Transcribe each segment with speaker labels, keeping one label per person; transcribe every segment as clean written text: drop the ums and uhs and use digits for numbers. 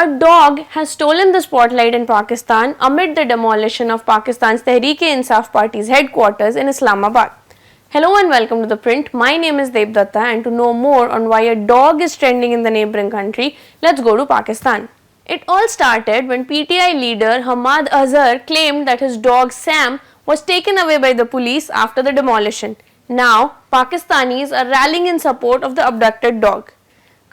Speaker 1: A dog has stolen the spotlight in Pakistan amid the demolition of Pakistan's Tehreek-e-Insaf Party's headquarters in Islamabad. Hello and welcome to The Print. My name is Devdatta, and to know more on why a dog is trending in the neighboring country, let's go to Pakistan. It all started when PTI leader Hamad Azhar claimed that his dog Sam was taken away by the police after the demolition. Now, Pakistanis are rallying in support of the abducted dog.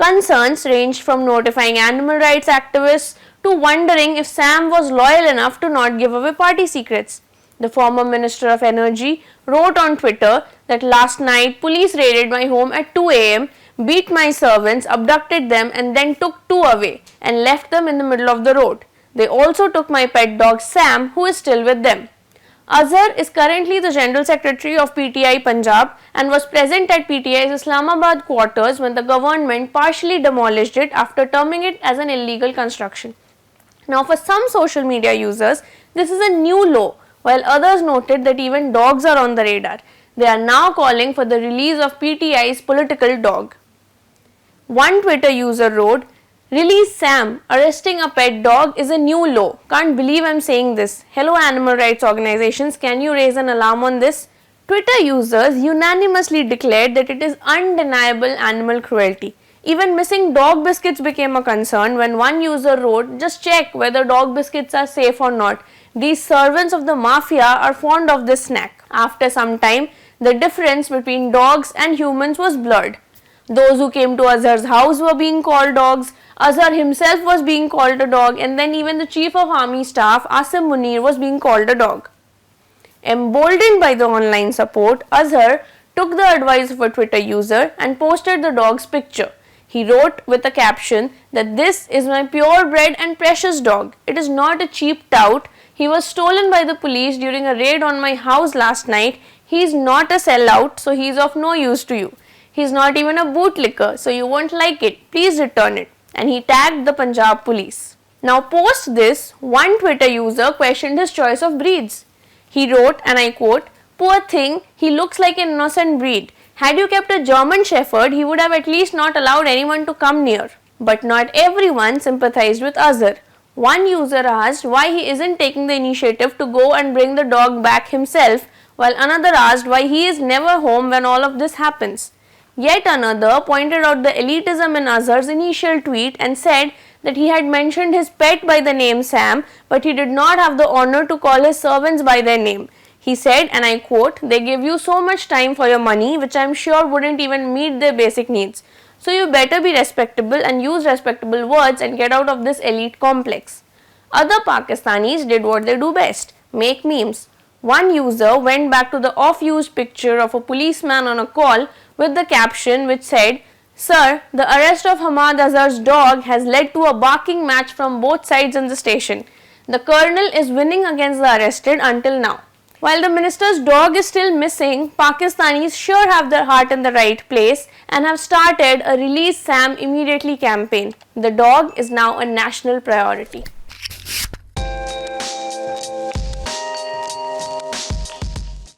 Speaker 1: Concerns ranged from notifying animal rights activists to wondering if Sam was loyal enough to not give away party secrets. The former Minister of Energy wrote on Twitter that last night police raided my home at 2 am, beat my servants, abducted them and then took two away and left them in the middle of the road. They also took my pet dog Sam, who is still with them. Azhar is currently the General Secretary of PTI Punjab and was present at PTI's Islamabad quarters when the government partially demolished it after terming it as an illegal construction. Now, for some social media users, this is a new low, while others noted that even dogs are on the radar. They are now calling for the release of PTI's political dog. One Twitter user wrote, "Release Sam, arresting a pet dog is a new low. Can't believe I'm saying this. Hello animal rights organizations, can you raise an alarm on this?" Twitter users unanimously declared that it is undeniable animal cruelty. Even missing dog biscuits became a concern when one user wrote, "Just check whether dog biscuits are safe or not. These servants of the mafia are fond of this snack." After some time, the difference between dogs and humans was blurred. Those who came to Azhar's house were being called dogs, Azhar himself was being called a dog, and then even the Chief of Army Staff, Asim Munir, was being called a dog. Emboldened by the online support, Azhar took the advice of a Twitter user and posted the dog's picture. He wrote with a caption that "This is my purebred and precious dog. It is not a cheap tout. He was stolen by the police during a raid on my house last night. He is not a sellout, so he is of no use to you. He is not even a bootlicker, so you won't like it. Please return it." And he tagged the Punjab police. Now, post this, one Twitter user questioned his choice of breeds. He wrote, and I quote, "Poor thing, he looks like an innocent breed. Had you kept a German Shepherd, he would have at least not allowed anyone to come near." But not everyone sympathized with Azhar. One user asked why he isn't taking the initiative to go and bring the dog back himself, while another asked why he is never home when all of this happens. Yet another pointed out the elitism in Azhar's initial tweet and said that he had mentioned his pet by the name Sam, but he did not have the honor to call his servants by their name. He said, and I quote, "They give you so much time for your money, which I am sure wouldn't even meet their basic needs. So you better be respectable and use respectable words and get out of this elite complex." Other Pakistanis did what they do best, make memes. One user went back to the off-used picture of a policeman on a call with the caption which said, "Sir, the arrest of Hamad Azhar's dog has led to a barking match from both sides in the station. The colonel is winning against the arrested until now." While the minister's dog is still missing, Pakistanis sure have their heart in the right place and have started a Release Sam Immediately campaign. The dog is now a national priority.